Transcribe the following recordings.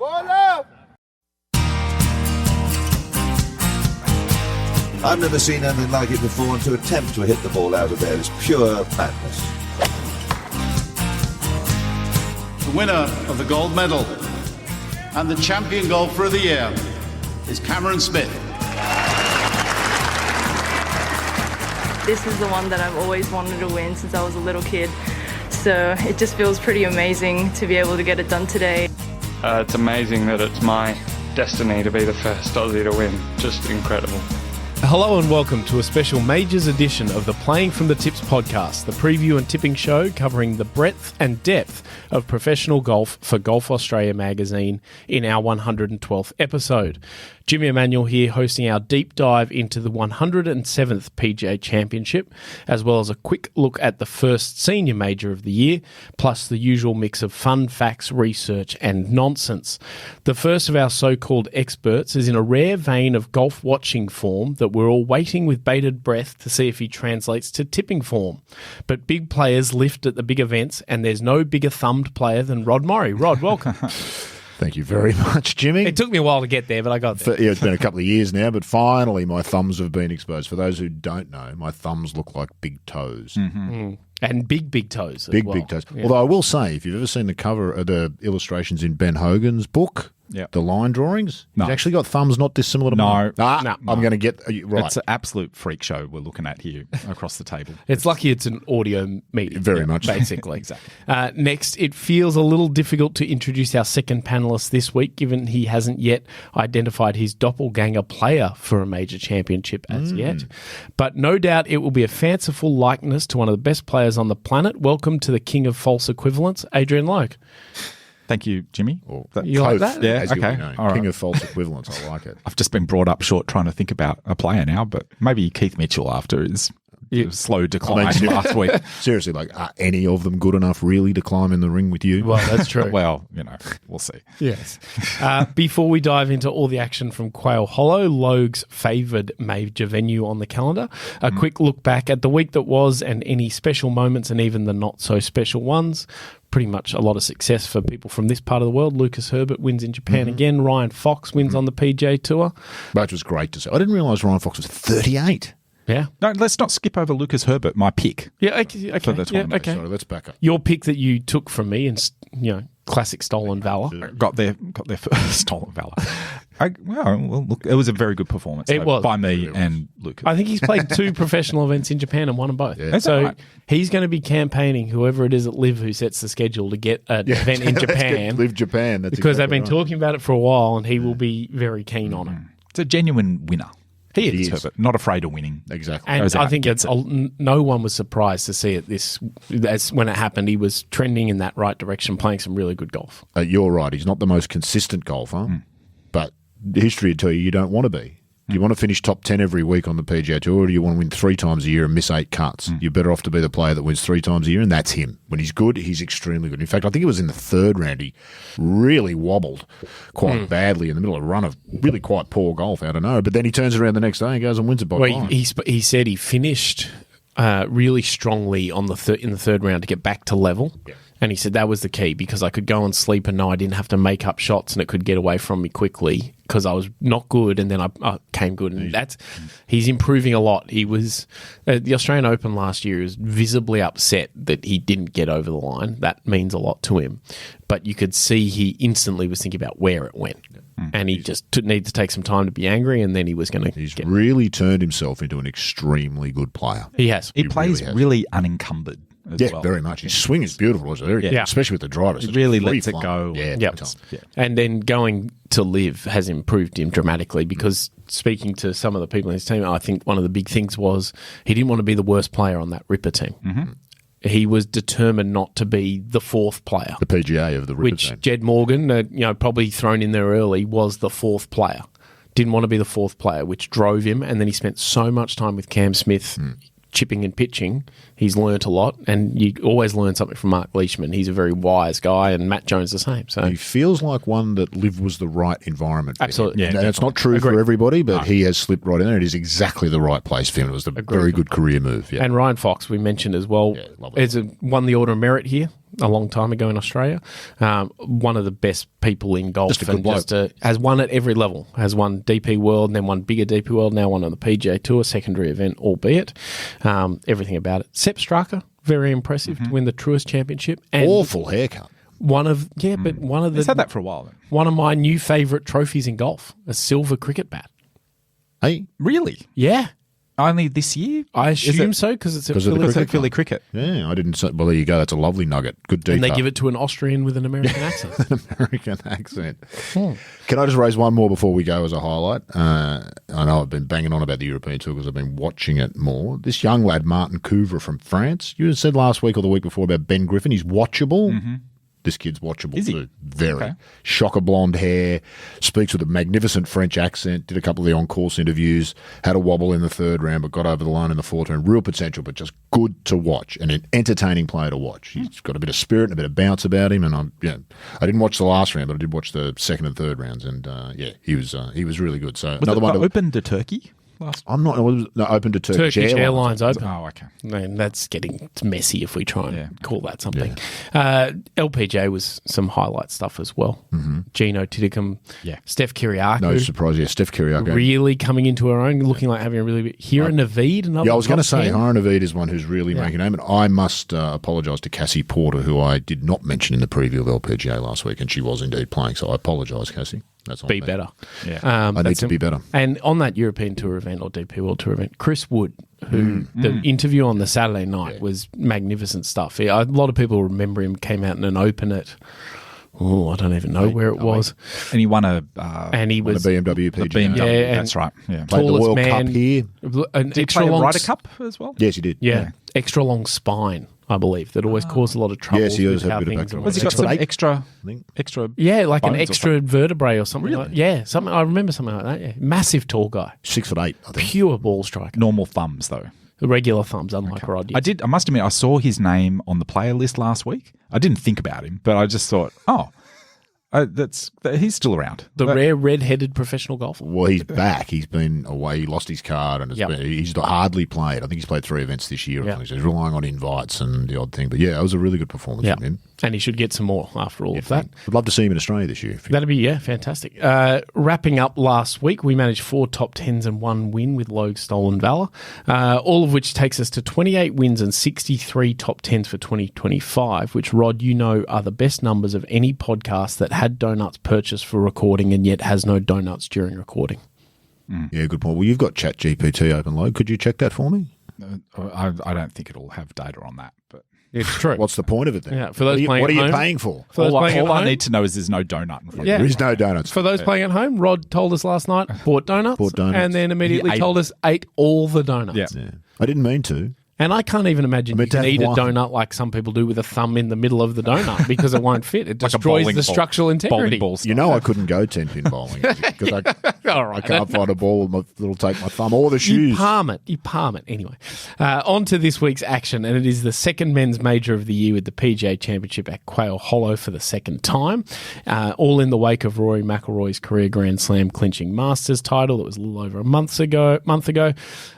I've never seen anything like it before, and to attempt to hit the ball out of there is pure madness. The winner of the gold medal and the champion golfer of the year is Cameron Smith. This is the one that I've always wanted to win since I was a little kid. So it just feels pretty amazing to be able to get it done today. It's amazing that it's my destiny to be the first Aussie to win. Just incredible. Hello and welcome to a special Majors edition of the Playing from the Tips podcast, the preview and tipping show covering the breadth and depth of professional golf for Golf Australia magazine in our 112th episode. Jimmy Emanuel here, hosting our deep dive into the 107th PGA Championship, as well as a quick look at the first senior major of the year, plus the usual mix of fun, facts, research and nonsense. The first of our so-called experts is in a rare vein of golf watching form that we're all waiting with bated breath to see if he translates to tipping form. But big players lift at the big events, and there's no bigger thumbed player than Rod Murray. Rod, welcome. Thank you very much, Jimmy. It took me a while to get there, but I got there. Yeah, it's been a couple of years now, but finally my thumbs have been exposed. For those who don't know, my thumbs look like big toes. Mm. And big toes as well. Big toes. Yeah. Although I will say, if you've ever seen the cover of the illustrations in Ben Hogan's book, the line drawings, he's actually got thumbs not dissimilar to mine. I'm going to get right. It's an absolute freak show we're looking at here across the table. It's lucky it's an audio medium. Very much. Basically. Exactly. Next, it feels a little difficult to introduce our second panellist this week, given he hasn't yet identified his doppelganger player for a major championship as yet. But no doubt it will be a fanciful likeness to one of the best players on the planet. Welcome to the king of false equivalents, Adrian Loke. Thank you, Jimmy. You like that? Yeah, okay. All right. King of false equivalents. I like it. I've just been brought up short trying to think about a player now, but maybe Keith Mitchell after his slow decline last week. Seriously, are any of them good enough really to climb in the ring with you? Well, that's true. Well, we'll see. Yes. Before we dive into all the action from Quail Hollow, Logue's favoured major venue on the calendar, a quick look back at the week that was and any special moments and even the not-so-special ones. Pretty much a lot of success for people from this part of the world. Lucas Herbert wins in Japan again. Ryan Fox wins on the PGA Tour. Which was great to see. I didn't realise Ryan Fox was 38. Yeah. No, let's not skip over Lucas Herbert, my pick. Yeah, okay. For the tournament. Okay. Sorry, let's back up. Your pick that you took from me and, classic stolen valour. Got their first stolen valour. Look, it was a very good performance. It was. By me and Lucas. I think he's played 2 professional events in Japan and won them both. Yeah. So right. he's going to be campaigning whoever it is at Live who sets the schedule to get an event in Japan. Live Japan. That's because exactly they've been right. talking about it for a while and he will be very keen on it. It's a genuine winner. He is. Herbert, not afraid of winning. Exactly. And I think no one was surprised to see it when it happened. He was trending in that right direction, playing some really good golf. You're right. He's not the most consistent golfer, but history would tell you don't want to be. Do you want to finish top 10 every week on the PGA Tour, or do you want to win 3 times a year and miss 8 cuts? You're better off to be the player that wins 3 times a year, and that's him. When he's good, he's extremely good. In fact, I think it was in the 3rd round he really wobbled quite badly in the middle of a run of really quite poor golf. I don't know. But then he turns around the next day and goes and wins it by 5. He said he finished really strongly in the 3rd round to get back to level. Yeah. And he said that was the key because I could go and sleep and know I didn't have to make up shots and it could get away from me quickly because I was not good and then I came good. And he's improving a lot. He was the Australian Open last year. He was visibly upset that he didn't get over the line. That means a lot to him. But you could see he instantly was thinking about where it went. And he just needed to take some time to be angry, and then he was going to. He's really turned himself into an extremely good player. He has. He plays really unencumbered. As well. Very much. His swing is beautiful, especially with the driver. He really lets it go. Yeah. And then going to Live has improved him dramatically because speaking to some of the people in his team, I think one of the big things was he didn't want to be the worst player on that Ripper team. Mm-hmm. He was determined not to be the 4th player. The PGA of the Ripper team. Which Jed Morgan, probably thrown in there early, was the 4th player. Didn't want to be the 4th player, which drove him. And then he spent so much time with Cam Smith chipping and pitching. He's learnt a lot, and you always learn something from Mark Leishman. He's a very wise guy, and Matt Jones the same. So he feels like one that Liv was the right environment for absolutely. him. That's not true for everybody, but he has slipped right in there. It is exactly the right place for him. It was a very good career move. Yeah. And Ryan Fox, we mentioned as well, won the Order of Merit here. a long time ago in Australia. One of the best people in golf. Just a good bloke. Has won at every level. Has won DP World, and then won bigger DP World, now won on the PGA Tour, secondary event, albeit. Everything about it. Sepp Straka, very impressive to win the Truist Championship. And Awful haircut. one of the... He's had that for a while. Then. One of my new favourite trophies in golf, a silver cricket bat. Hey, Really? Yeah. Only this year? I assume so, because it's a Because of the Philly cricket Philly cricket. yeah, I didn't say. Well, there you go. That's a lovely nugget. Good detail. and they give it to an Austrian with an American accent. American accent. Can I just raise one more before we go as a highlight? I know I've been banging on about the European Tour because I've been watching it more. This young lad, Martin Couvre from France, you said last week or the week before about Ben Griffin. He's watchable. Mm-hmm. This kid's watchable Is he? too. Very. Okay. Shocker blonde hair, speaks with a magnificent French accent, did a couple of the on-course interviews, had a wobble in the third round, but got over the line in the fourth round. Real potential, but just good to watch and an entertaining player to watch. He's got a bit of spirit and a bit of bounce about him. And I didn't watch the last round, but I did watch the second and third rounds. And he was really good. So Was another it one. open to Turkey? I'm not open to Turkish Airlines open. Oh, okay. Man, that's getting messy if we try and call that something. Yeah. LPGA was some highlight stuff as well. Mm-hmm. Gino Titicum, Steph Kyriacou. No surprise, Steph Kyriacou. Really coming into her own, looking like having a really big... Hira Naveed, another I was going to say, top 10. Hira Naveed is one who's really making a name. And I must apologise to Cassie Porter, who I did not mention in the preview of LPGA last week, and she was indeed playing. So I apologise, Cassie. That's Be better. Yeah. I need to be better. And on that European Tour event or DP World Tour event, Chris Wood, who the interview on the Saturday night was magnificent stuff. A lot of people remember him, came out in an open at, I don't even know where it was. And he won a And he was the BMW PGA. BMW. Yeah, and That's right. Yeah. Played the tallest World man, Cup here. an Did he extra play a long Ryder Cup as well? Yes, he did. Yeah, extra long spine, I believe, that always caused a lot of trouble. Yes, he always with had a how bit of things back- were Was he got 6'8"? some think. extra? Yeah, like an bones or extra vertebrae or something. Really? Like, yeah, something. I remember something like that. Yeah, massive tall guy, 6'8", I think. pure ball striker. Normal thumbs though. The regular thumbs, unlike Rod. Yes. I must admit, I saw his name on the player list last week. I didn't think about him, but I just thought, he's still around. The rare red-headed professional golfer. Well, he's back. He's been away. He lost his card, and he's hardly played. I think he's played 3 events this year. Yep. So he's relying on invites and the odd thing. But yeah, it was a really good performance from him. And he should get some more after all of that. I'd love to see him in Australia this year. That'd be, fantastic. Wrapping up last week, we managed 4 top 10s and 1 win with Logue Stolen Valor, all of which takes us to 28 wins and 63 top 10s for 2025, which, Rod, you know are the best numbers of any podcast that had donuts purchased for recording and yet has no donuts during recording. Yeah, good point. Well, you've got ChatGPT open, Logue. Could you check that for me? I don't think it'll have data on that, but It's true. What's the point of it then? Yeah, for those playing what are at you home- paying for? For those all playing at I home- need to know is there's no donut in front Yeah. of There me. is no donuts. For those playing at home, Rod told us last night, bought donuts, and then immediately He ate told us ate all the donuts. Yeah. Yeah. I didn't mean to. And I can't even imagine I you mean, to can have eat a one. donut like some people do with a thumb in the middle of the donut because it won't fit. It Like a destroys bowling the ball- structural integrity. Bowling ball style. You know I couldn't go 10-pin bowling because All I right. can't find a ball that'll take my thumb or the shoes. You palm it. Anyway, on to this week's action, and it is the second men's major of the year with the PGA Championship at Quail Hollow for the second time, all in the wake of Rory McIlroy's career Grand Slam clinching Masters title that was a little over a month ago.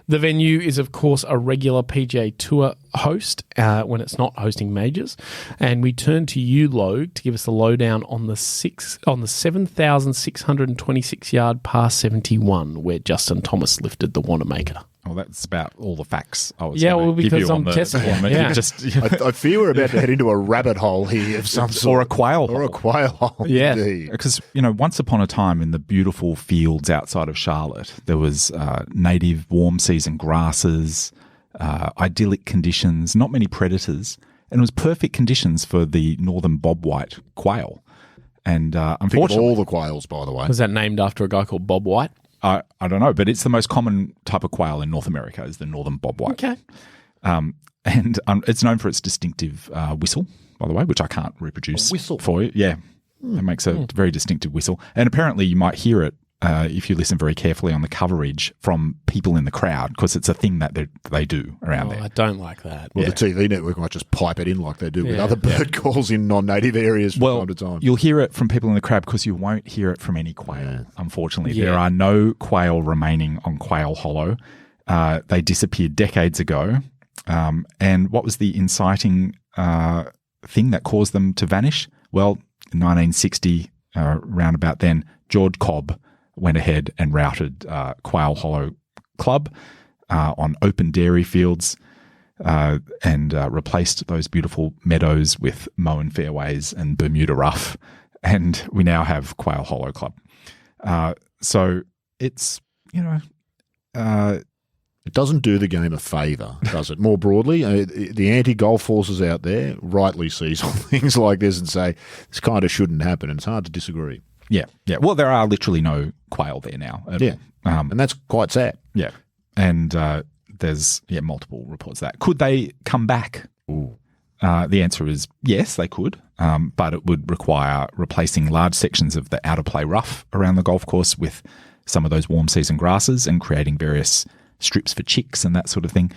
The venue is, of course, a regular PGA Tour host when it's not hosting majors. And we turn to you, Logue, to give us the lowdown on the 7,626-yard par 71, where Justin Thomas lifted the Wanamaker. Well, that's about all the facts I was Yeah, gonna well, give because you I'm on the testing it, tournament. yeah. You just I fear we're about to head into a rabbit hole here of some sort. or a quail Or a hole. quail hole, Yeah. indeed. Because, once upon a time in the beautiful fields outside of Charlotte, there was native warm season grasses, idyllic conditions, not many predators, and it was perfect conditions for the northern bobwhite quail. And Think of unfortunately, all the quails, by the way. Was that named after a guy called Bob White? I don't know, but it's the most common type of quail in North America is the northern bobwhite. Okay. And it's known for its distinctive whistle, by the way, which I can't reproduce for you. Yeah, it makes a very distinctive whistle. And apparently you might hear it if you listen very carefully on the coverage from people in the crowd, because it's a thing that they do around there. I don't like that. Well, the TV network might just pipe it in like they do with other bird calls in non-native areas from time to time. You'll hear it from people in the crowd because you won't hear it from any quail, unfortunately. There are no quail remaining on Quail Hollow. They disappeared decades ago. And what was the inciting thing that caused them to vanish? Well, in 1960, round about then, George Cobb went ahead and routed Quail Hollow Club on open dairy fields and replaced those beautiful meadows with mown fairways and Bermuda rough. And we now have Quail Hollow Club. So it's, it doesn't do the game a favour, does it? More broadly, the anti-golf forces out there rightly see some things like this and say, this kind of shouldn't happen, and it's hard to disagree. Yeah. Well, there are literally no quail there now. Yeah, and that's quite sad. Yeah. And there's multiple reports of that. Could they come back? The answer is yes, they could, but it would require replacing large sections of the outer play rough around the golf course with some of those warm season grasses and creating various strips for chicks and that sort of thing,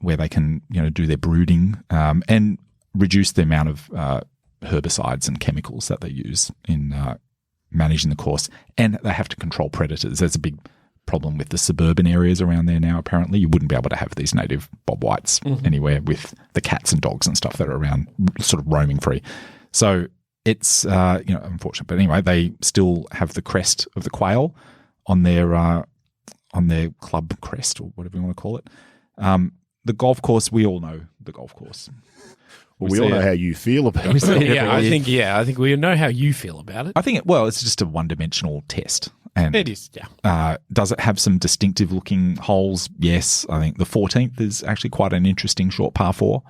where they can do their brooding and reduce the amount of herbicides and chemicals that they use in managing the course. And they have to control predators. There's a big problem with the suburban areas around there now. Apparently, you wouldn't be able to have these native bob whites anywhere with the cats and dogs and stuff that are around, sort of roaming free. So it's unfortunate, but anyway, they still have the crest of the quail on their club crest, or whatever you want to call it. The golf course, we all know the golf course. We all know how you feel about it. I think we know how you feel about it. I think it's just a one-dimensional test. And It is, yeah. Does it have some distinctive looking holes? Yes. I think the 14th is actually quite an interesting short par 4.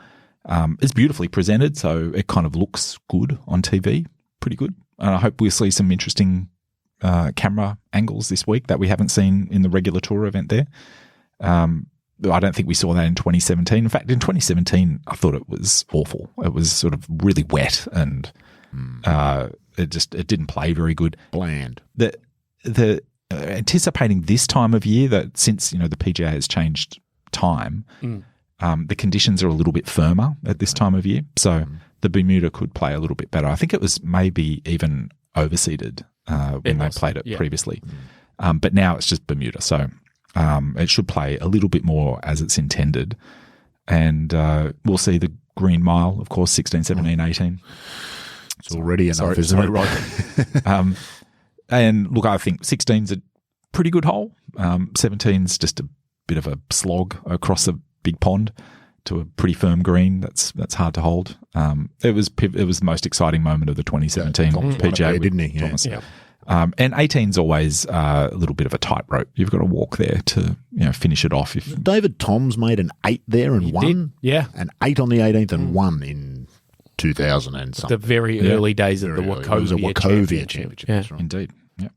It's beautifully presented, so it kind of looks good on TV, pretty good. And I hope we'll see some interesting camera angles this week that we haven't seen in the regular tour event there. I don't think we saw that in 2017. In fact, in 2017, I thought it was awful. It was sort of really wet and it didn't play very good. Bland. The anticipating this time of year, that since the PGA has changed time, the conditions are a little bit firmer at this time of year. So the Bermuda could play a little bit better. I think it was maybe even overseeded when they played it previously. But now it's just Bermuda. So it should play a little bit more as it's intended. And we'll see the Green Mile, of course, 16, 17, 18. It's already enough, isn't it? Right. And look, I think 16's a pretty good hole. 17's just a bit of a slog across a big pond to a pretty firm green. That's hard to hold. It was the most exciting moment of the 2017 PGA, didn't he? Yeah. And 18's always a little bit of a tightrope. You've got to walk there to finish it off. David Toms made an 8 there and won. Yeah, an 8 on the 18th and won in 2000 and something. The very early days of the Wachovia Championship. Yeah. Right. Indeed. Yeah.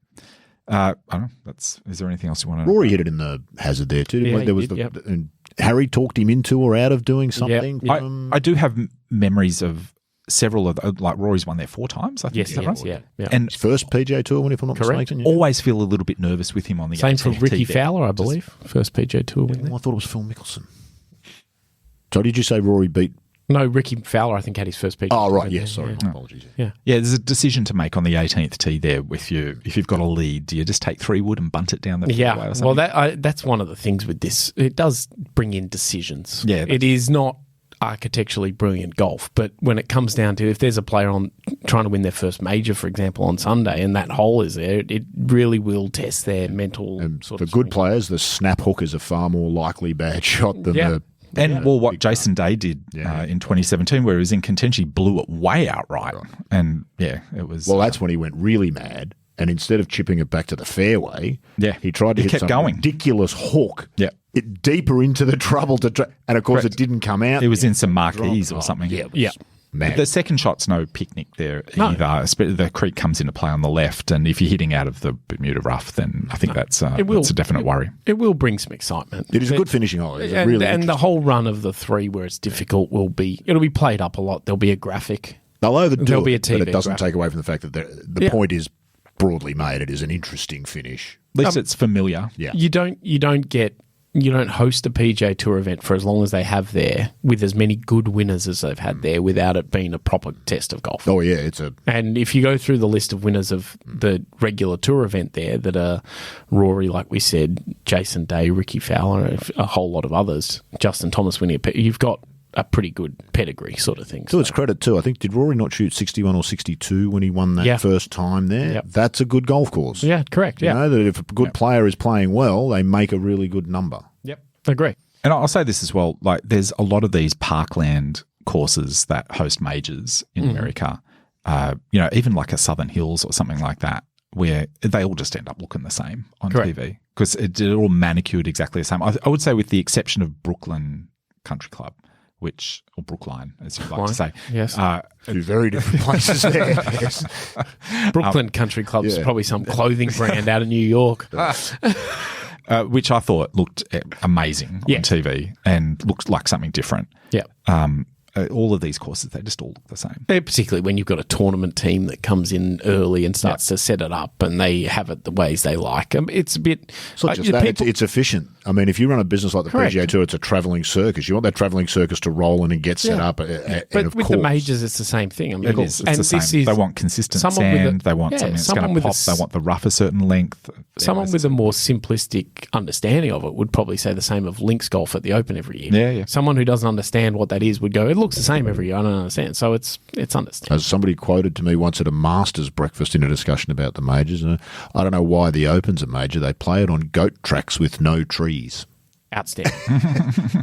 I don't know. Is there anything else you want to? Rory hit it in the hazard there too. Yeah, there was and Harry talked him into or out of doing something. Yep. I do have memories of several of like Rory's won there 4 times. I think. Yes, right? yeah. And his first PGA Tour win, if I'm not mistaken. Yeah. Always feel a little bit nervous with him on the same for Ricky there. Fowler, I believe. First PGA Tour win. I thought it was Phil Mickelson. So did you say Rory beat? No, Ricky Fowler, I think, had his first PGA. Oh, right. Tour Yes. Sorry. Yeah. Apologies. Yeah. There's a decision to make on the 18th tee there with you. If you've got a lead, do you just take 3 wood and bunt it down the fairway or something? Well, that's one of the things with this. It does bring in decisions. Yeah, it is not architecturally brilliant golf, but when it comes down to if there's a player on trying to win their first major, for example, on Sunday, and that hole is there, it really will test their mental. And sort for of good swing. players, the snap hook is a far more likely bad shot than the. And what Jason Day did in 2017, where he was in contention, he blew it way outright. Right. And it was. Well, that's when he went really mad. And instead of chipping it back to the fairway, he tried to hit some ridiculous hook. Yeah. It deeper into the trouble and of course it didn't come out. It was in some marquees or something. Yeah. Mad. The second shot's no picnic there either. The creek comes into play on the left, and if you're hitting out of the Bermuda rough, then I think that's a definite worry. It will bring some excitement. It is a good finishing hole. And the whole run of the 3 where it's difficult it'll be played up a lot. There'll be a graphic. They'll overdo There'll it, be a TV but it doesn't graphic. take away from the fact that the point is broadly made. It is an interesting finish. At least it's familiar. Yeah. You don't host a PGA Tour event for as long as they have there with as many good winners as they've had there without it being a proper test of golf. Oh, yeah. And if you go through the list of winners of the regular tour event there that are Rory, like we said, Jason Day, Ricky Fowler, a whole lot of others, Justin Thomas winning you've got a pretty good pedigree sort of thing. To its credit too, I think, did Rory not shoot 61 or 62 when he won that first time there? Yep. That's a good golf course. Yeah, correct. You know that if a good player is playing well, they make a really good number. Yep, agree. And I'll say this as well, like there's a lot of these parkland courses that host majors in America, even like a Southern Hills or something like that, where they all just end up looking the same on TV because they're all manicured exactly the same. I would say with the exception of Brooklyn Country Club, or Brookline, as you'd like to say. Yes. Two very different places there. Yes. Brooklyn Country Club is probably some clothing brand out of New York. Which I thought looked amazing on TV and looked like something different. Yeah. All of these courses, they just all look the same. Yeah, particularly when you've got a tournament team that comes in early and starts to set it up and they have it the ways they like. It's a bit... It's not just that, it's efficient. I mean, if you run a business like the PGA Tour, it's a travelling circus. You want that travelling circus to roll in and get set up. But with the majors, it's the same thing. I mean, it is. It's the same. They want consistent sand. They want something that's going to pop. They want the rough a certain length. Someone with a more simplistic understanding of it would probably say the same of links golf at the Open every year. Yeah. Someone who doesn't understand what that is would go, it looks the same every year. I don't understand. So it's understandable. As somebody quoted to me once at a Masters breakfast in a discussion about the majors, and I don't know why the Open's a major. They play it on goat tracks with no trees. Outstanding.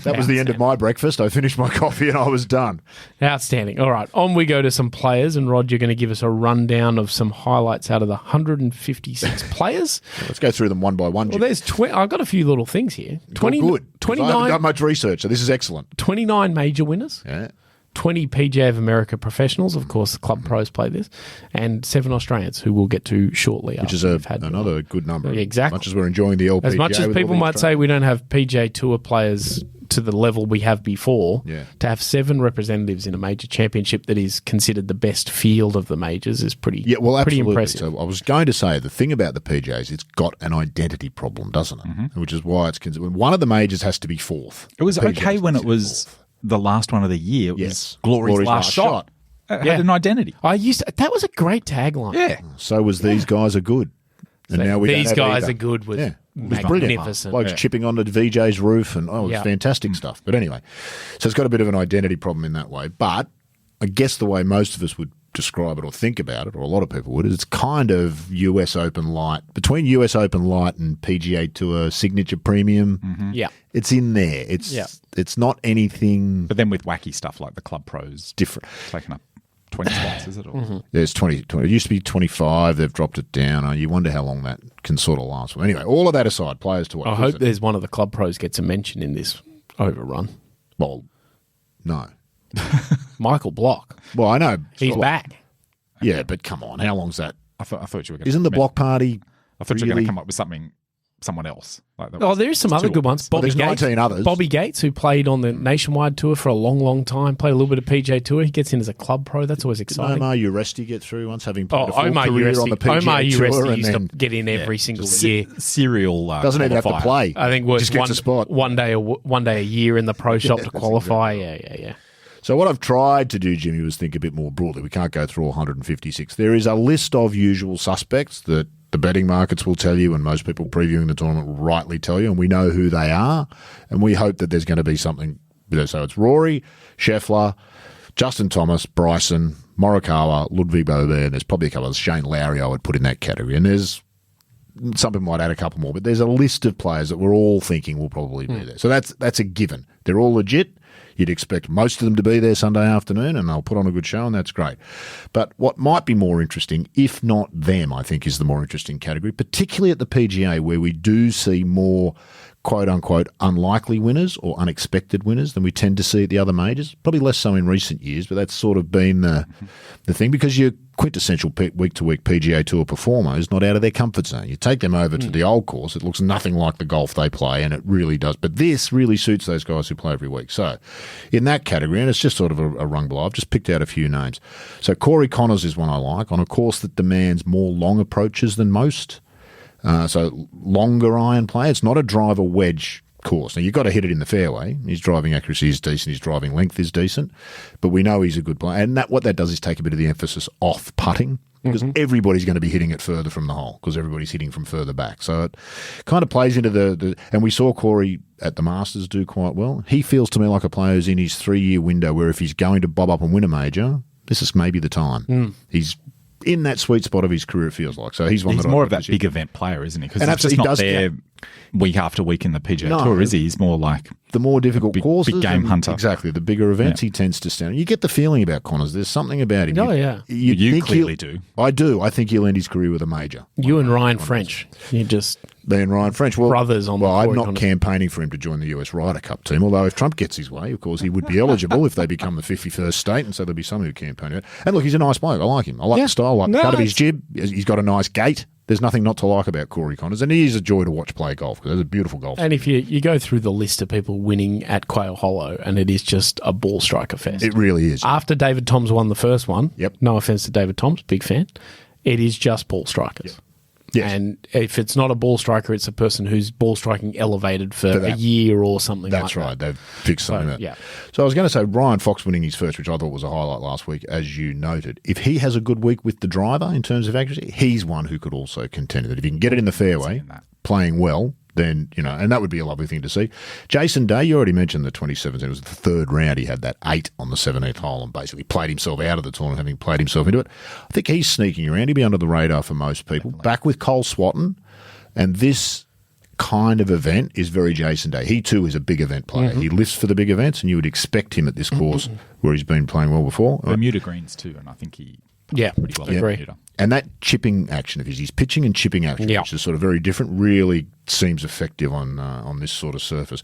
That was the end of my breakfast. I finished my coffee and I was done. Outstanding. All right, on we go to some players, and Rod, you're going to give us a rundown of some highlights out of the 156 players. Let's go through them one by one. Well, I've got a few little things here. 29. I haven't done much research, so this is excellent. 29 major winners. Yeah. 20 PGA of America professionals, of course, the club pros play this, and 7 Australians, who we'll get to shortly. Which is another good number. Yeah, exactly. As much as we're enjoying the LPGA. As much as people might say we don't have PGA Tour players to the level we have before, to have 7 representatives in a major championship that is considered the best field of the majors is pretty impressive. So I was going to say, the thing about the PGA is it's got an identity problem, doesn't it? Which is why it's considered. One of the majors has to be fourth. It was okay when it was the last one of the year. It was Glory's last shot. It had an identity. That was a great tagline. Yeah. So was these guys are good. And now these guys are good with magnificent. Blokes chipping onto VJ's roof and it was fantastic stuff. But anyway, so it's got a bit of an identity problem in that way. But I guess the way most of us would describe it or think about it, or a lot of people would, is it's kind of US Open Light. Between US Open Light and PGA Tour Signature Premium, it's in there. It's not anything... But then with wacky stuff like the Club Pros... Different. Taking up 20 spots, is it? Or? Yeah, it's 20. It used to be 25. They've dropped it down. You wonder how long that can sort of last. Well, anyway, all of that aside, players to watch. I hope there's one of the Club Pros gets a mention in this overrun. Well, no. Michael Block. Well, I know. He's back. Yeah, but come on. How long's that? I thought you were going to... Isn't the block party... I thought you were going to come up with someone else. Like there's some other good ones. There's 19 others. Bobby Gates, who played on the Nationwide Tour for a long, long time, played a little bit of PGA Tour. He gets in as a club pro. That's always exciting. Omar Uresti get through once, having played a full Omar career on the PGA Omar Tour. Uresti used to get in every single year. Serial doesn't even have to play. I think just gets a spot. one day a year in the pro shop to qualify. Yeah. So what I've tried to do, Jimmy, was think a bit more broadly. We can't go through all 156. There is a list of usual suspects that the betting markets will tell you, and most people previewing the tournament will rightly tell you, and we know who they are, and we hope that there's going to be something. So it's Rory, Scheffler, Justin Thomas, Bryson, Morikawa, Ludwig Bober, and there's probably a couple of Shane Lowry I would put in that category, and there's some people might add a couple more, but there's a list of players that we're all thinking will probably be there. So that's a given. They're all legit. You'd expect most of them to be there Sunday afternoon, and they'll put on a good show, and that's great. But what might be more interesting, if not them, I think is the more interesting category, particularly at the PGA, where we do see more quote-unquote unlikely winners or unexpected winners than we tend to see at the other majors. Probably less so in recent years, but that's sort of been the thing, because your quintessential week-to-week PGA Tour performer is not out of their comfort zone. You take them over to the old course, it looks nothing like the golf they play, and it really does. But this really suits those guys who play every week. So in that category, and it's just sort of a rung below, I've just picked out a few names. So Corey Connors is one I like, on a course that demands more long approaches than most. So longer iron play. It's not a driver wedge course. Now, you've got to hit it in the fairway. His driving accuracy is decent. His driving length is decent. But we know he's a good player. And what that does is take a bit of the emphasis off putting, because everybody's going to be hitting it further from the hole because everybody's hitting from further back. So it kind of plays into the and we saw Corey at the Masters do quite well. He feels to me like a player who's in his 3-year window where if he's going to bob up and win a major, this is maybe the time. He's in that sweet spot of his career, it feels like. So he's one He's that more of that big event player, isn't he? Because And he's just absolutely not does- there week after week in the PGA No. Tour, is he? He's more like the more difficult big courses. game and hunter. Exactly. The bigger events he tends to stand. You get the feeling about Connors. There's something about him. Oh, yeah. You think clearly he'll- do. I do. I think he'll end his career with a major. You and Ryan French, you just Me and Ryan French. Well, brothers on the Well, I'm Corey not Connors. campaigning for him to join the US Ryder Cup team, although if Trump gets his way, of course, he would be eligible if they become the 51st state, and so there'll be some who campaign it. And look, he's a nice bloke. I like him. I like the style. I like the cut of his jib. He's got a nice gait. There's nothing not to like about Corey Connors, and he is a joy to watch play golf because it's a beautiful golf. And if you go through the list of people winning at Quail Hollow, and it is just a ball striker fest. It really is. After David Toms won the first one, Yep. no offense to David Toms, big fan, it is just ball strikers. Yes. And if it's not a ball striker, it's a person who's ball striking elevated for that. a year or something That's like right. that. They've fixed something So, out. yeah. So I was going to say Ryan Fox winning his first, which I thought was a highlight last week, as you noted. If he has a good week with the driver in terms of accuracy, he's one who could also contend with it. If he can get it in the fairway, playing well, then, and that would be a lovely thing to see. Jason Day, you already mentioned the 2017. It was the third round. He had that 8 on the 17th hole and basically played himself out of the tournament, having played himself into it. I think he's sneaking around. He'll be under the radar for most people. Back with Cole Swatton, and this kind of event is very Jason Day. He too is a big event player. He lifts for the big events, and you would expect him at this course where he's been playing well before. Bermuda greens too, and I think he Yeah, pretty well. agree. Bermuda. And that chipping action of his pitching and chipping action, Yeah. which is sort of very different, really seems effective on this sort of surface.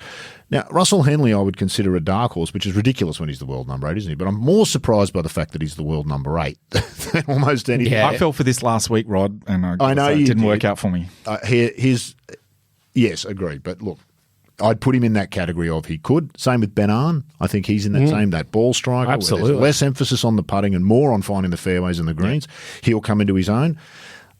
Now, Russell Henley I would consider a dark horse, which is ridiculous when he's the world number 8, isn't he? But I'm more surprised by the fact that he's the world number 8 than almost anything. Yeah. I fell for this last week, Rod, and I know it you didn't did. work out for me. Yes, agreed. But look, I'd put him in that category of he could. Same with Ben Arn. I think he's in that that ball striker. where Absolutely. There's less emphasis on the putting and more on finding the fairways and the greens. He'll come into his own.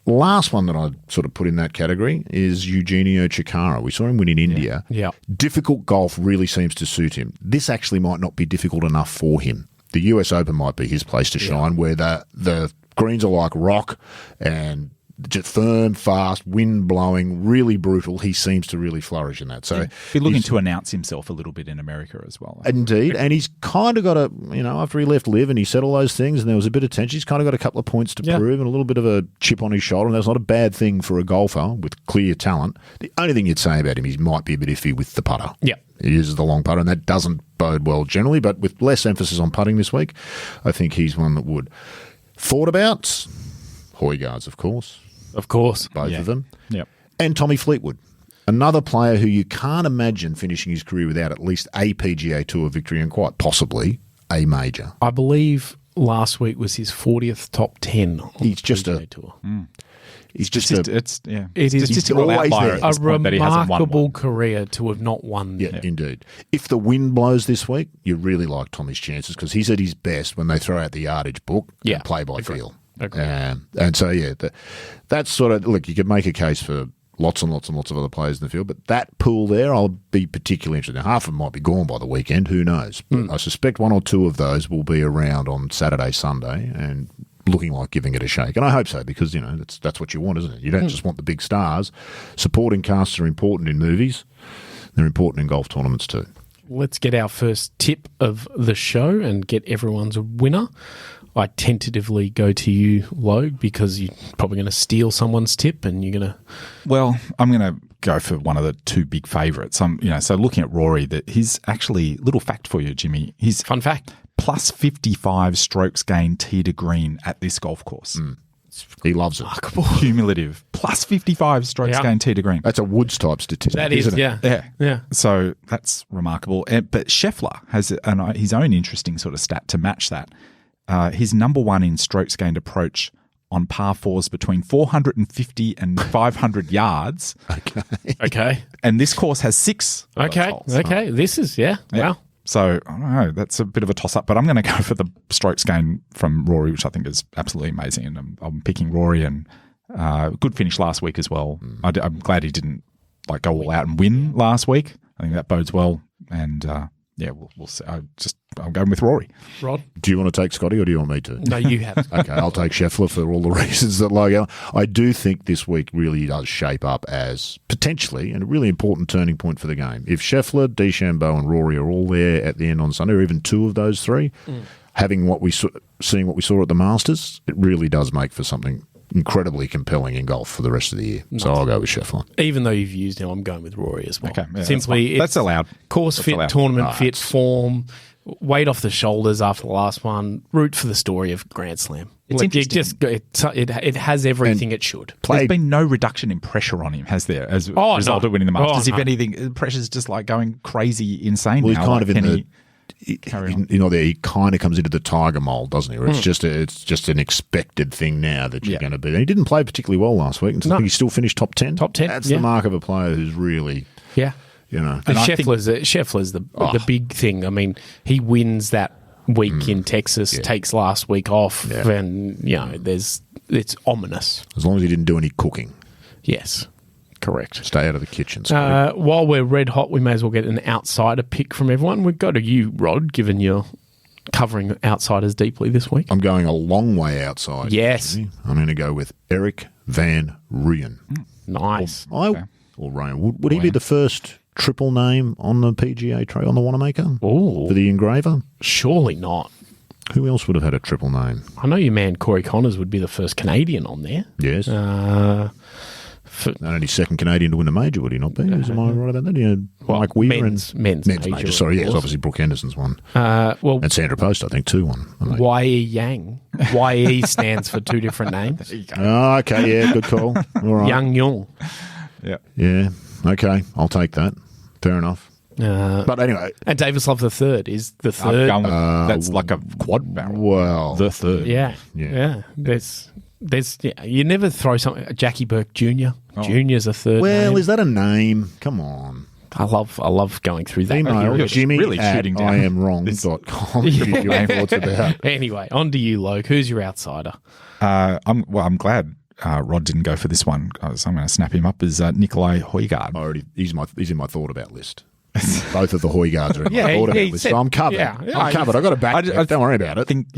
Last one that I'd sort of put in that category is Eugenio Chikara. We saw him win in India. Yeah. Difficult golf really seems to suit him. This actually might not be difficult enough for him. The US Open might be his place to shine, where the greens are like rock and just firm, fast, wind blowing, really brutal. He seems to really flourish in that. So Be looking he's- to announce himself a little bit in America as well. Indeed, and he's kind of got a, after he left Liv and he said all those things and there was a bit of tension, he's kind of got a couple of points to prove and a little bit of a chip on his shoulder, and that's not a bad thing for a golfer with clear talent. The only thing you'd say about him is he might be a bit iffy with the putter. Yeah. He uses the long putter, and that doesn't bode well generally, but with less emphasis on putting this week, I think he's one that would. Thought about Højgaards, of course. Of course. Both of them. Yep. And Tommy Fleetwood, another player who you can't imagine finishing his career without at least a PGA Tour victory and quite possibly a major. I believe last week was his 40th top 10 on He's the just PGA a- Tour. He's just It a... It is statistical always outlier there. at A this point that he hasn't won remarkable one. career to have not won. Yeah, indeed. If the wind blows this week, you really like Tommy's chances because he's at his best when they throw out the yardage book and play by feel. Agree. And so, that's sort of, look, you could make a case for lots and lots and lots of other players in the field, but that pool there, I'll be particularly interested. Now, half of them might be gone by the weekend, who knows? But I suspect one or two of those will be around on Saturday, Sunday, and looking like giving it a shake. And I hope so, because, that's what you want, isn't it? You don't just want the big stars. Supporting casts are important in movies. They're important in golf tournaments too. Let's get our first tip of the show and get everyone's winner. I tentatively go to you, Logue, because you're probably going to steal someone's tip and you're going to... Well, I'm going to go for one of the two big favourites. So looking at Rory, that he's actually, little fact for you, Jimmy, he's Fun fact. plus 55 strokes gained tee to green at this golf course. He loves it. Cumulative. Plus 55 strokes gained tee to green. That's a Woods type statistic. That is, isn't it? yeah. Yeah. So that's remarkable. But Scheffler has his own interesting sort of stat to match that. He's number one in strokes gained approach on par fours between 450 and 500 yards. Okay. And this course has 6. of those Okay. holes. Okay. This is, wow. So, I don't know, that's a bit of a toss-up, but I'm going to go for the strokes gained from Rory, which I think is absolutely amazing. And I'm picking Rory, and good finish last week as well. I'm glad he didn't like go all out and win last week. I think that bodes well. And we'll see. I'm going with Rory. Rod? Do you want to take Scotty or do you want me to? No, you have. Okay, I'll take Scheffler for all the reasons that I do think this week really does shape up as potentially a really important turning point for the game. If Scheffler, DeChambeau and Rory are all there at the end on Sunday, or even two of those three, seeing what we saw at the Masters, it really does make for something incredibly compelling in golf for the rest of the year. So I'll go with Scheffler. Even though you've used him, I'm going with Rory as well. Okay, yeah, Simply, that's allowed. Course That's fit, allowed. tournament fit, form, weight off the shoulders after the last one, root for the story of Grand Slam. It's interesting. It has everything it should. There's been no reduction in pressure on him, has there, as a result of winning the Masters? If anything, the pressure's just like going crazy insane now. He's kind of in carry on. he kind of comes into the Tiger mold, doesn't he? Where it's just an expected thing now that you're going to be. And he didn't play particularly well last week. I think he still finished top 10. Top 10, That's the mark of a player who's really, Yeah. And Scheffler's the big thing. I mean, he wins that week in Texas, takes last week off, and it's ominous. As long as he didn't do any cooking. Yes, correct. Stay out of the kitchen. While we're red hot, we may as well get an outsider pick from everyone. We've go to you, Rod, given you're covering outsiders deeply this week. I'm going a long way outside. Yes. Actually. I'm going to go with Eric Van Rooyen. Nice. Or Ryan. Would he be the first triple name on the PGA tray on the Wanamaker? Oh, for the engraver? Surely not. Who else would have had a triple name? I know your man Corey Connors would be the first Canadian on there. Yes. Only second Canadian to win a major, would he not be? Am I right about that? Mike Weir men's major. Sorry, yes, obviously Brooke Henderson's one. And Sandra Post, I think, too, won. Y.E. Yang. Y.E. stands for two different names. Oh, okay, yeah, good call. All right. Young. Yeah, okay, I'll take that. Fair enough. But anyway. And Davis Love the third is the third. That's like a quad barrel. Well. The third. Yeah. There's you never throw something. Jackie Burke Jr. Junior's a third Well, name. is that a name? Come on. I love going through that. Email Jimmy really at shooting down IamWrong.com. Your thoughts about. Anyway, on to you, Logue. Who's your outsider? I'm glad Rod didn't go for this one, so I'm going to snap him up as Nikolai Højgaard. He's in my thought about list. Both of the Højgaards are in my thought about list. Said, so I'm covered. I'm covered. I've got a back. Don't worry about it. I think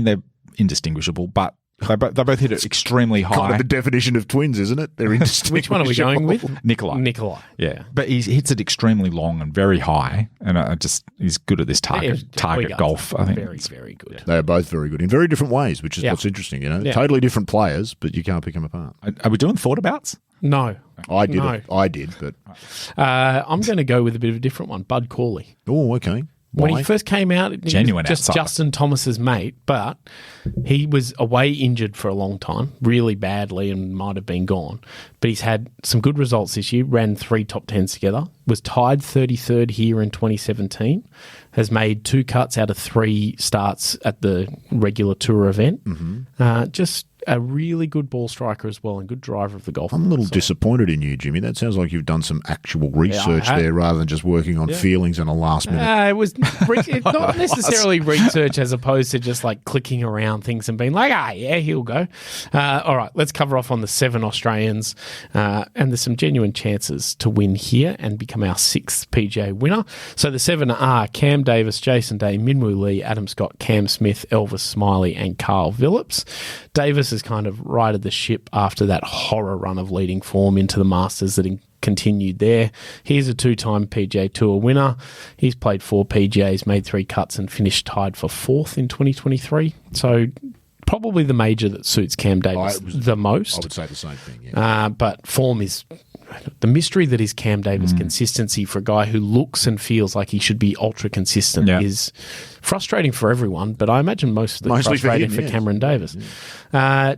they're indistinguishable, but they both hit it extremely high. Kind of the definition of twins, isn't it? They're indistinguishable. Which one are we going with? Nikolai. Yeah, but he hits it extremely long and very high, and he's good at this target golf. I think very, very good. They are both very good in very different ways, which is what's interesting. Totally different players, but you can't pick them apart. Are we doing thought abouts? No, I did, but I'm going to go with a bit of a different one. Bud Corley. Oh, okay. When he first came out, he Genuine was just outsider. Justin Thomas's mate, but he was away injured for a long time, really badly, and might have been gone. But he's had some good results this year, ran 3 top 10s together, was tied 33rd here in 2017, has made 2 cuts out of 3 starts at the regular tour event. Just a really good ball striker as well and good driver of the golf. I'm a little disappointed in you, Jimmy. That sounds like you've done some actual research there rather than just working on feelings and a last minute. It was not necessarily research as opposed to just like clicking around things and being like, he'll go. All right, let's cover off on the 7 Australians. And there's some genuine chances to win here and become our 6th PGA winner. So the 7 are Cam Davis, Jason Day, Minwoo Lee, Adam Scott, Cam Smith, Elvis Smiley and Carl Phillips. Davis has kind of righted the ship after that horror run of leading form into the Masters that continued there. He's a 2-time PGA Tour winner. He's played 4 PGAs, made 3 cuts and finished tied for 4th in 2023. So probably the major that suits Cam Davis the most. I would say the same thing, yeah. But form is... The mystery that is Cam Davis' consistency for a guy who looks and feels like he should be ultra consistent is frustrating for everyone, but I imagine mostly frustrating for Cameron Davis.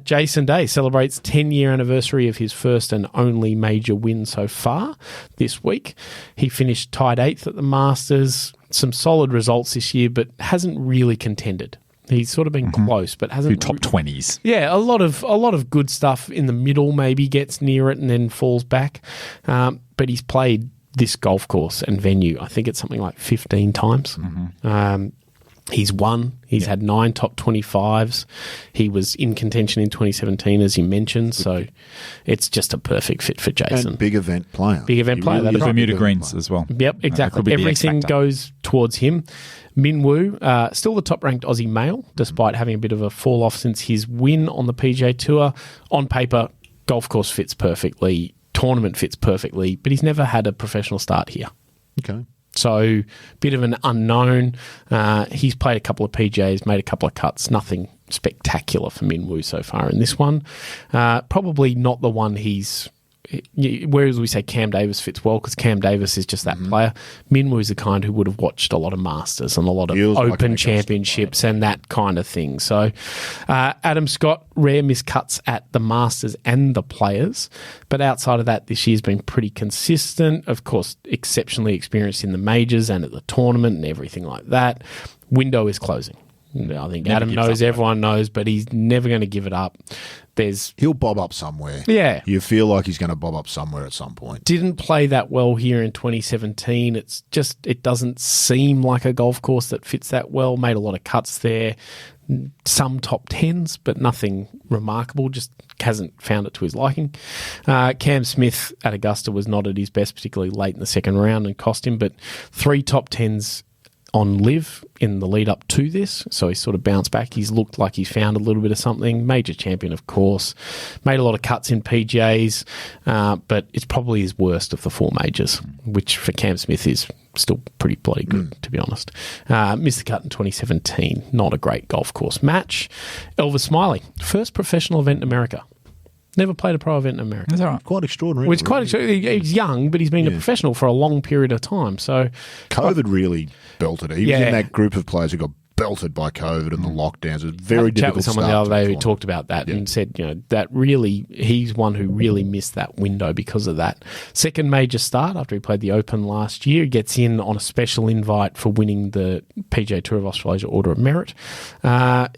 Jason Day celebrates 10-year anniversary of his first and only major win so far this week. He finished tied 8th at the Masters. Some solid results this year, but hasn't really contended. He's sort of been close, but hasn't... Top 20s. Yeah, a lot of good stuff in the middle, maybe gets near it and then falls back. But he's played this golf course and venue, I think it's something like 15 times. He's won. He's had 9 top 25s. He was in contention in 2017, as you mentioned. So it's just a perfect fit for Jason. And big event player. Big event player. Really That's The right. Bermuda Greens as well. Yep, exactly. Could be the Everything X-factor. goes towards him. Min Woo, still the top-ranked Aussie male, despite having a bit of a fall-off since his win on the PGA Tour. On paper, golf course fits perfectly, tournament fits perfectly, but he's never had a professional start here. Okay. So, bit of an unknown. He's played a couple of PGAs, made a couple of cuts. Nothing spectacular for Min Woo so far in this one. Probably not the one he's... Whereas we say Cam Davis fits well because Cam Davis is just that player. Min Woo is the kind who would have watched a lot of Masters and a lot of Feels like Open an Championships and that kind of thing. So, Adam Scott, rare miscuts at the Masters and the Players. But outside of that, this year's been pretty consistent. Of course, exceptionally experienced in the majors and at the tournament and everything like that. Window is closing. I think Adam knows, everyone knows, but he's never going to give it up. He'll bob up somewhere. Yeah. You feel like he's going to bob up somewhere at some point. Didn't play that well here in 2017. It doesn't seem like a golf course that fits that well. Made a lot of cuts there. Some top 10s, but nothing remarkable. Just hasn't found it to his liking. Cam Smith at Augusta was not at his best, particularly late in the second round, and cost him, but 3 top 10s on live in the lead up to this, so he's sort of bounced back. He's looked like he's found a little bit of something. Major champion, of course. Made a lot of cuts in PGAs, but it's probably his worst of the 4 majors, which for Cam Smith is still pretty bloody good, to be honest. Missed the cut in 2017. Not a great golf course match. Elvis Smiley, first professional event in America. Never played a pro event in America. Is that right? Quite extraordinary. Which quite he's young, but he's been a professional for a long period of time. So COVID really belted it. He was in that group of players who got belted by COVID and the lockdowns. It was very difficult. Chat with someone the start other day to who the talked about that and said, that really, he's one who really missed that window because of that. Second major start after he played the Open last year. He gets in on a special invite for winning the PGA Tour of Australasia Order of Merit.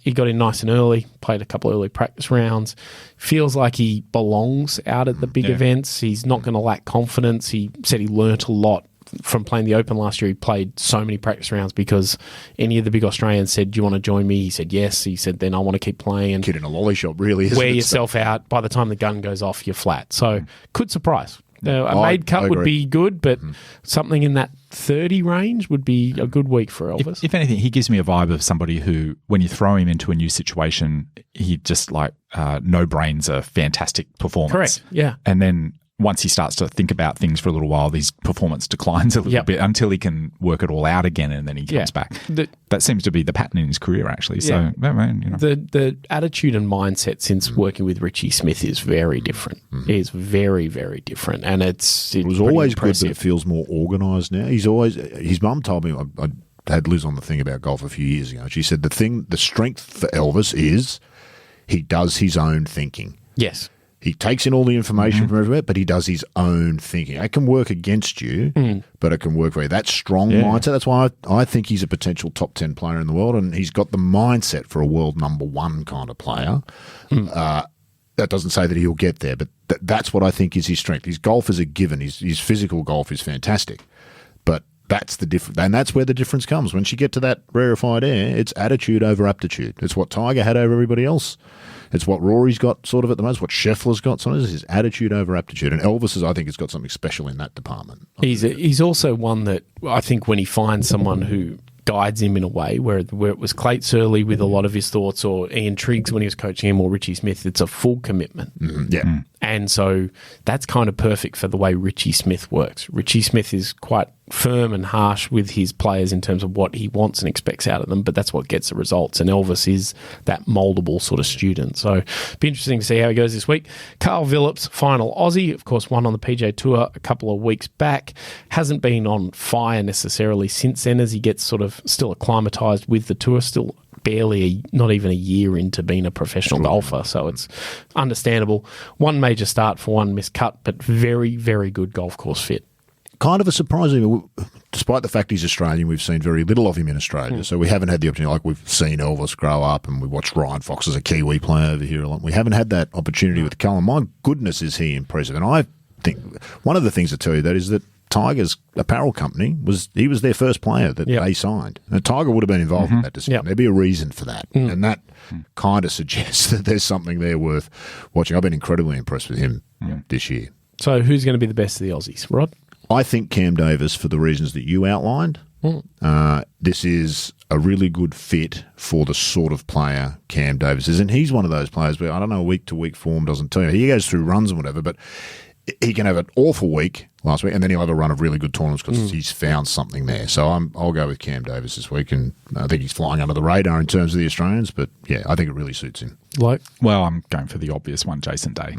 He got in nice and early, played a couple of early practice rounds. Feels like he belongs out at the big events. He's not going to lack confidence. He said he learnt a lot from playing the Open last year. He played so many practice rounds because any of the big Australians said, do you want to join me? He said yes. He said, then I want to keep playing. And kid in a lolly shop, really. Isn't wear it? yourself out. By the time the gun goes off, you're flat. So could surprise. A made cut would be good, but something in that 30 range would be a good week for Elvis. If anything, he gives me a vibe of somebody who, when you throw him into a new situation, he just no brains a fantastic performance. Correct, yeah. And then once he starts to think about things for a little while, his performance declines a little bit until he can work it all out again, and then he comes back. That seems to be the pattern in his career, actually. So, the attitude and mindset since working with Richie Smith is very different. It is very, very different, and it was always good, but it feels more organised now. His mum told me, I had Liz on the thing about golf a few years ago. She said the strength for Elvis is he does his own thinking. Yes. He takes in all the information from everywhere, but he does his own thinking. It can work against you, but it can work for you. That strong mindset, that's why I think he's a potential top 10 player in the world, and he's got the mindset for a world number 1 kind of player. That doesn't say that he'll get there, but that's what I think is his strength. His golf is a given. His physical golf is fantastic, but that's the difference, and that's where the difference comes. Once you get to that rarefied air, it's attitude over aptitude. It's what Tiger had over everybody else. It's what Rory's got sort of at the moment. It's what Scheffler's got. Sometimes it's his attitude over aptitude. And Elvis, I think, has got something special in that department. He's also one that I think when he finds someone who guides him in a way where it was Clayton Surley with a lot of his thoughts, or Ian Triggs when he was coaching him, or Richie Smith, it's a full commitment. And so that's kind of perfect for the way Richie Smith works. Richie Smith is quite firm and harsh with his players in terms of what he wants and expects out of them, but that's what gets the results. And Elvis is that moldable sort of student. So be interesting to see how he goes this week. Carl Phillips, final Aussie, of course, won on the PGA Tour a couple of weeks back. Hasn't been on fire necessarily since then, as he gets sort of still acclimatised with the tour, still not even a year into being a professional golfer, so it's understandable. One major start for one missed cut, but very, very good golf course fit. Kind of a surprising, despite the fact he's Australian, we've seen very little of him in Australia, so we haven't had the opportunity, like we've seen Elvis grow up and we watched Ryan Fox as a Kiwi player over here a lot. We haven't had that opportunity with Callum. My goodness, is he impressive. And I think one of the things to tell you that is that Tiger's apparel company was their first player that they signed. And Tiger would have been involved in that decision. Yep. There'd be a reason for that. And that kind of suggests that there's something there worth watching. I've been incredibly impressed with him this year. So who's going to be the best of the Aussies, Rod? I think Cam Davis, for the reasons that you outlined, this is a really good fit for the sort of player Cam Davis is. And he's one of those players where, I don't know, week-to-week form doesn't tell you. He goes through runs and whatever, but he can have an awful week last week, and then he'll have a run of really good tournaments because he's found something there. So I'll go with Cam Davis this week, and I think he's flying under the radar in terms of the Australians, but yeah, I think it really suits him. Well, I'm going for the obvious one, Jason Day,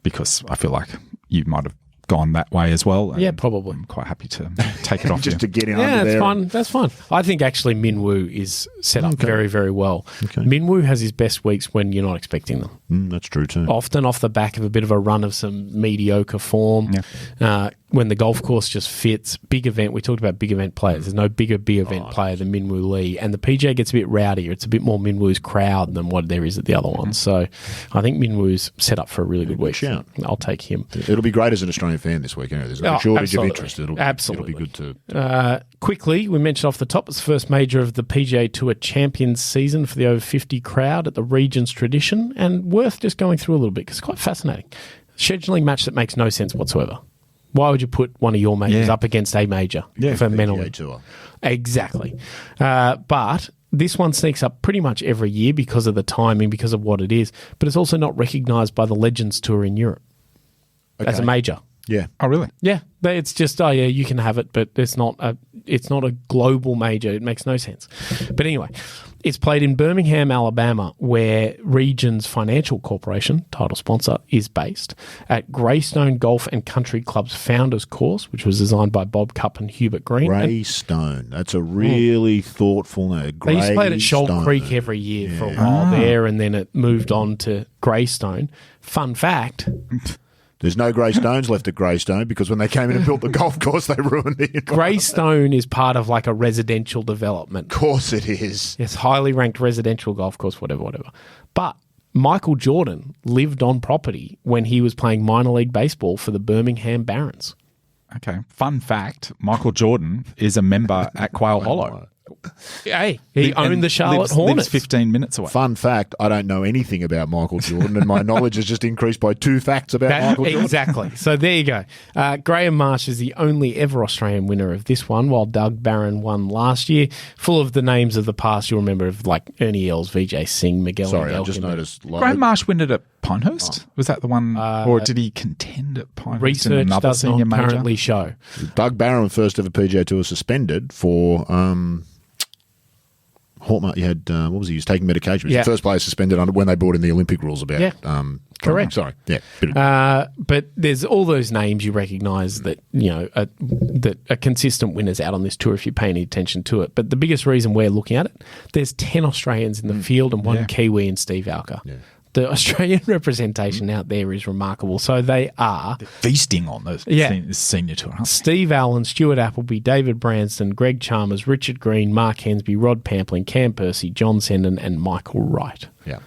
because I feel like you might have gone that way as well. Yeah, probably. I'm quite happy to take it off Just to get in Yeah, under that's there. fine. That's fine. I think actually Minwoo is set up very, very well. Okay. Minwoo has his best weeks when you're not expecting them. That's true too. Often off the back of a bit of a run of some mediocre form. When the golf course just fits. Big event. We talked about big event players. There's no bigger big event player than Minwoo Lee. And the PGA gets a bit rowdier. It's a bit more Minwoo's crowd than what there is at the other ones. So I think Minwoo's set up for a really good week. shout. I'll take him. It'll be great as an Australian fan this week. Anyway. There's no shortage absolutely. of interest. It'll be good to Quickly, we mentioned off the top, it's the first major of the PGA Tour Champions season for the over 50 crowd at the Regents Tradition, and worth just going through a little bit because it's quite fascinating. Scheduling match that makes no sense whatsoever. Why would you put one of your majors up against a major for men or PGA Tour. Exactly. But this one sneaks up pretty much every year because of the timing, because of what it is, but it's also not recognised by the Legends Tour in Europe as a major. Yeah. Oh, really? Yeah, it's just you can have it, but it's not a global major. It makes no sense. But anyway, it's played in Birmingham, Alabama, where Regions Financial Corporation, title sponsor, is based at Greystone Golf and Country Club's Founders Course, which was designed by Bob Cupp and Hubert Green. Greystone. That's a really thoughtful name. They used to play it at Shoal Creek every year for a while there, and then it moved on to Greystone. Fun fact. There's no Greystones left at Greystone because when they came in and built the golf course, they ruined it. Greystone is part of like a residential development. Of course it is. Yes, highly ranked residential golf course, whatever. But Michael Jordan lived on property when he was playing minor league baseball for the Birmingham Barons. Okay. Fun fact, Michael Jordan is a member at Quail Hollow. Hey, he owned the Charlotte Hornets. Lives 15 minutes away. Fun fact, I don't know anything about Michael Jordan, and my knowledge has just increased by 2 facts about Michael Jordan. Exactly. So there you go. Graham Marsh is the only ever Australian winner of this one, while Doug Barron won last year. Full of the names of the past you'll remember, of like Ernie Els, Vijay Singh, Miguel Sorry, Angel. I just noticed. Graham Marsh win it at Pinehurst? Was that the one? Or did he contend at Pinehurst in Research another does senior not major? currently show. Doug Barron, first ever PGA Tour, suspended for Hallmark. You had what was he? He was taking medication. He was the first player suspended under when they brought in the Olympic rules about. Correct. Sorry. Yeah. But there's all those names you recognise that that are consistent winners out on this tour if you pay any attention to it. But the biggest reason we're looking at it, there's 10 Australians in the field and one Kiwi in Steve Alker. Yeah. The Australian representation out there is remarkable. So they are feasting on this senior tour. Huh? Steve Allen, Stuart Appleby, David Branston, Greg Chalmers, Richard Green, Mark Hensby, Rod Pampling, Cam Percy, John Senden, and Michael Wright. Yeah.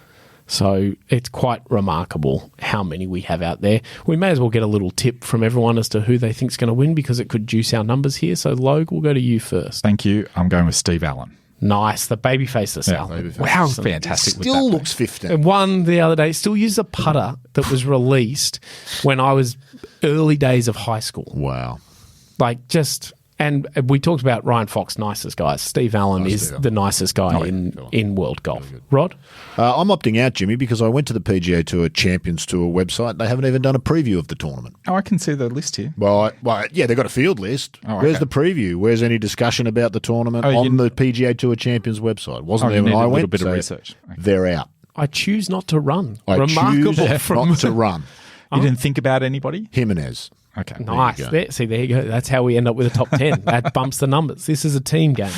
So it's quite remarkable how many we have out there. We may as well get a little tip from everyone as to who they think's going to win because it could juice our numbers here. So, Logue, we'll go to you first. Thank you. I'm going with Steve Allen. Nice. The babyfaceless Allen. Wow, fantastic. Still looks 15. And one the other day, still used a putter that was released when I was early days of high school. Wow. And we talked about Ryan Fox, nicest guys. Steve Allen is the nicest guy in world golf. Rod? I'm opting out, Jimmy, because I went to the PGA Tour Champions Tour website. They haven't even done a preview of the tournament. Oh, I can see the list here. Well, they've got a field list. Oh, Where's the preview? Where's any discussion about the tournament on the PGA Tour Champions website? Wasn't there when I went? A little bit of research. Okay. They're out. I choose not to run. I choose not to run. You didn't think about anybody? Jimenez. Okay. Nice. There you go. That's how we end up with a top 10. That bumps the numbers. This is a team game.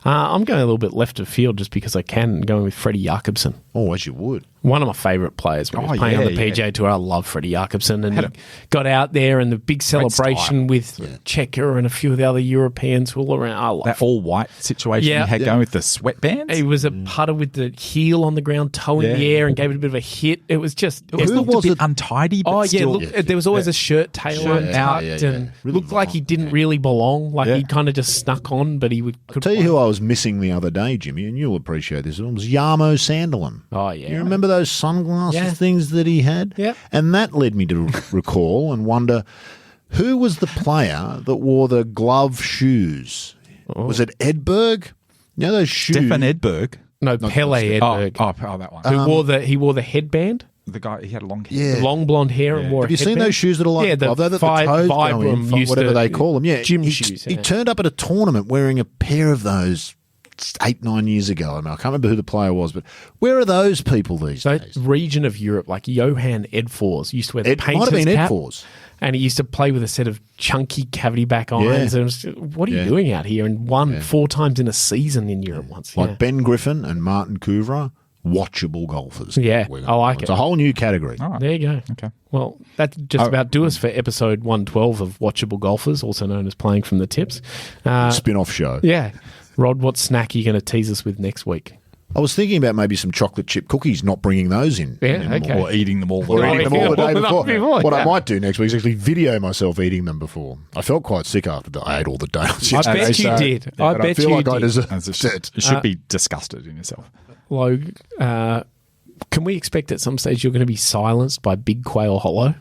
I'm going a little bit left of field just because I can, going with Freddie Jakobsen. Oh, as you would. One of my favourite players when he was playing on the PGA Tour. I love Freddie Jakobsen. And he got out there and the big celebration with Checker and a few of the other Europeans all around. I love that all-white situation he had going with the sweatbands. He was a putter with the heel on the ground, toe in the air, and gave it a bit of a hit. It was just... It looked a bit untidy, but still... there was always a shirt tail untucked and Really looked like he violent, didn't really belong. Like Yeah. he kind of just snuck on, but he could I'll tell you who I was missing the other day, Jimmy, and you'll appreciate this. It was Yarmo Sandilan. Oh, yeah. You remember those sunglasses Yeah. things that he had? Yeah. And that led me to recall and wonder who was the player that wore the glove shoes? Was it Edberg? You know those shoes? Stefan Edberg. No, Pele Edberg. Oh, that one. He wore the headband, The guy, he had long hair. Yeah. long blonde hair, and wore. Have you seen those shoes that are like the glove, though, that the toes go in, Vibram used whatever to- they call them? Yeah, gym he, shoes. He yeah. turned up at a tournament wearing a pair of those 8-9 years ago. I can't remember who the player was, but where are those people these So days? region of Europe, like Johan Edfors used to wear the It might painter's have been cap, Edfors. and he used to play with a set of chunky cavity back irons. And it was just, what are you doing out here? And won 4 times in a season in Europe once. Like yeah. Ben Griffin and Martin Kuvra, watchable golfers. Yeah, I like It's it. a whole new category. All right. There you go. Okay. Well, that just about do us for episode 112 of Watchable Golfers, also known as Playing from the Tips. Spin-off show. Yeah. Rod, what snack are you going to tease us with next week? I was thinking about maybe some chocolate chip cookies, not bringing those in. Yeah, anymore. okay. Or eating them all the Or time. eating them all the day Warm it up before. What yeah. I might do next week is actually video myself eating them before. I felt quite sick after I ate all the donuts I yesterday. bet you so- did. Yeah, I and bet feel you like I did. deserve As it it. you should be disgusted in yourself. Logue, can we expect at some stage you're going to be silenced by Big Quail Hollow?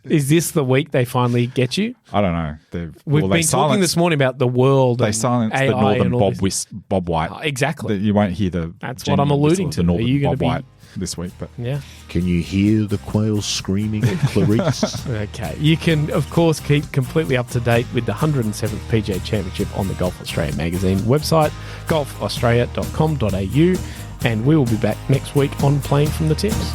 Is this the week they finally get you? I don't know. We've been talking this morning about the world. They and silenced AI the Northern and all this. Bob White. Exactly. You won't hear the. That's what I'm genuine alluding whistle to. of the Are you Northern gonna Bob be- White this week? But Yeah. Can you hear the quails screaming at Clarice? Okay. You can, of course, keep completely up to date with the 107th PGA Championship on the Golf Australia magazine website, golfaustralia.com.au, and we will be back next week on Playing from the Tips.